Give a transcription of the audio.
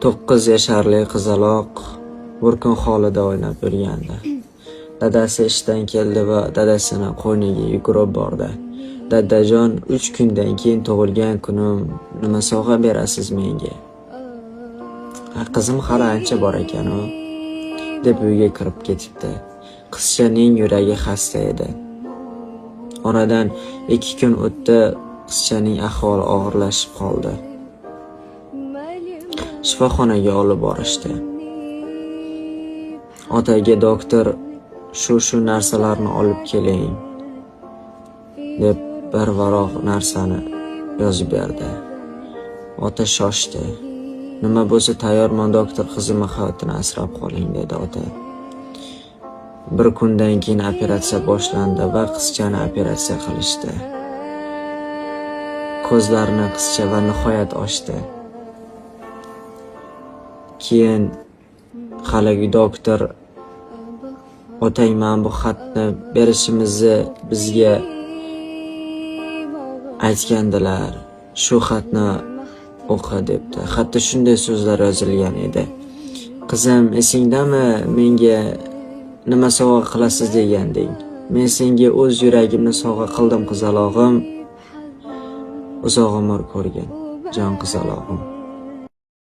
9 yasharli qizaloq bir kun hovlida o'ynab yurgandi. Dadasi ishdan keldi va dadasini qo'yniga yugurib bordi. Dadajon, 3 kundan keyin tug'ilgan kunim, nima sovg'a berasiz menga? Qizim hali ancha bor ekan-u, deb uyga kirib ketibdi. Qizchaning yuragi xasta edi. Oradan 2 kun o'tdi, qizchaning ahvoli og'irlashib qoldi. Shifoxonaga olib borishdi. Otaga doktor shu narsalarni olib keling deb bir varoq narsani yozib berdi. Ota shoshdi. Nima bo'lsa tayyorman doktor, qizimni hayotini asrab qoling dedi ota. Bir kundan keyin operatsiya boshlandi va qizchani operatsiya qilishdi. Ko'zlarini qizcha va nihoyat ochdi. Keyin haligi doktor otang men bu xatni berishimizni bizga aytgandilar. Shu xatni o'qi debdi. Xatda shunday so'zlar yozilgan edi. Qizim, esingdami, menga nima sovg'a qilasiz deganding? Men senga o'z yuragimni sovg'a qildim qizalog'im. Uzoq umr ko'rgin, jon qizalog'im.